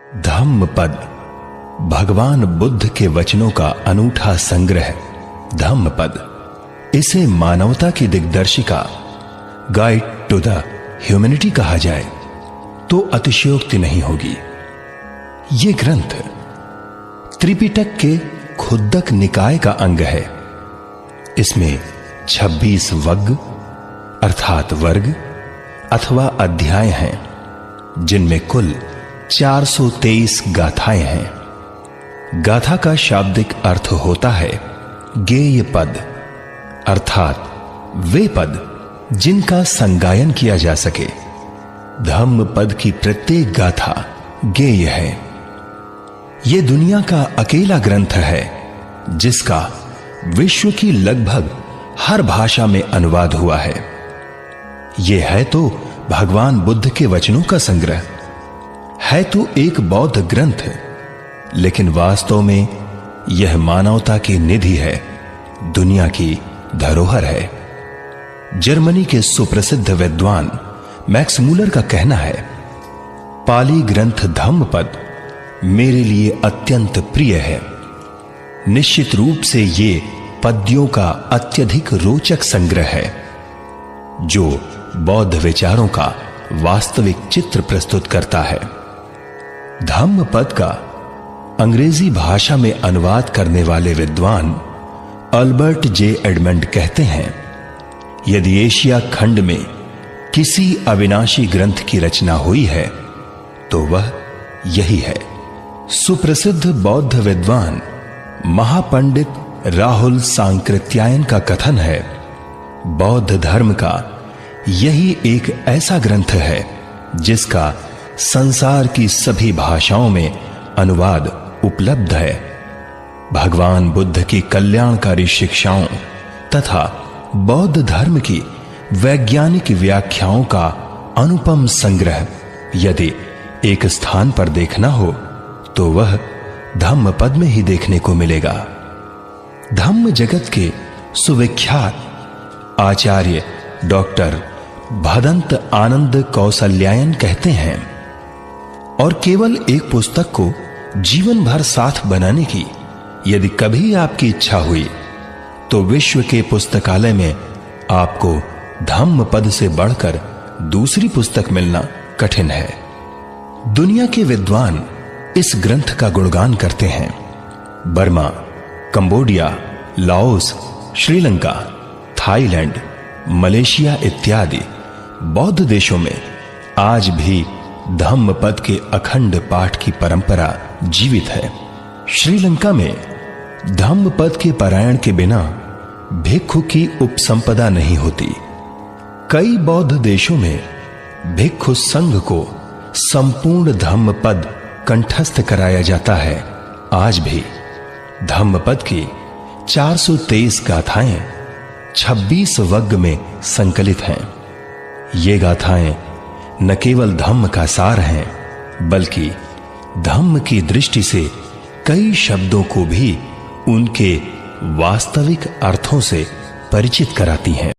धम्मपद भगवान बुद्ध के वचनों का अनूठा संग्रह धम्मपद। इसे मानवता की दिग्दर्शिका, गाइड टू द ह्यूमैनिटी कहा जाए तो अतिशयोक्ति नहीं होगी। यह ग्रंथ त्रिपिटक के खुद्दक निकाय का अंग है। इसमें 26 वग्ग अर्थात वर्ग अथवा अध्याय हैं, जिनमें कुल 423 गाथाएं हैं। गाथा का शाब्दिक अर्थ होता है गेय पद, अर्थात वे पद जिनका संगायन किया जा सके। धम्म पद की प्रत्येक गाथा गेय है। यह दुनिया का अकेला ग्रंथ है जिसका विश्व की लगभग हर भाषा में अनुवाद हुआ है। यह है तो भगवान बुद्ध के वचनों का संग्रह, है तो एक बौद्ध ग्रंथ, लेकिन वास्तव में यह मानवता की निधि है, दुनिया की धरोहर है। जर्मनी के सुप्रसिद्ध विद्वान मैक्स मूलर का कहना है, पाली ग्रंथ धम्मपद मेरे लिए अत्यंत प्रिय है। निश्चित रूप से ये पद्यों का अत्यधिक रोचक संग्रह है, जो बौद्ध विचारों का वास्तविक चित्र प्रस्तुत करता है। धम्मपद का अंग्रेजी भाषा में अनुवाद करने वाले विद्वान अल्बर्ट जे एडमंड कहते हैं, यदि एशिया खंड में किसी अविनाशी ग्रंथ की रचना हुई है तो वह यही है। सुप्रसिद्ध बौद्ध विद्वान महापंडित राहुल सांकृत्यायन का कथन है, बौद्ध धर्म का यही एक ऐसा ग्रंथ है जिसका संसार की सभी भाषाओं में अनुवाद उपलब्ध है। भगवान बुद्ध की कल्याणकारी शिक्षाओं तथा बौद्ध धर्म की वैज्ञानिक व्याख्याओं का अनुपम संग्रह यदि एक स्थान पर देखना हो तो वह धम्मपद में ही देखने को मिलेगा। धम्म जगत के सुविख्यात आचार्य डॉक्टर भदंत आनंद कौसल्यायन कहते हैं, और केवल एक पुस्तक को जीवन भर साथ बनाने की यदि कभी आपकी इच्छा हुई तो विश्व के पुस्तकालय में आपको धम्मपद से बढ़कर दूसरी पुस्तक मिलना कठिन है। दुनिया के विद्वान इस ग्रंथ का गुणगान करते हैं। Burma, Cambodia, Laos, Sri Lanka, Thailand, Malaysia इत्यादि बौद्ध देशों में आज भी धम्मपद के अखंड पाठ की परंपरा जीवित है। श्रीलंका में धम्मपद के पारायण के बिना भिक्षु की उपसंपदा नहीं होती। कई बौद्ध देशों में भिक्षु संघ को संपूर्ण धम्मपद कंठस्थ कराया जाता है। आज भी धम्मपद की 423 गाथाएं 26 वग्ग में संकलित हैं। ये गाथाएं न केवल धम्म का सार हैं, बल्कि धम्म की दृष्टि से कई शब्दों को भी उनके वास्तविक अर्थों से परिचित कराती हैं।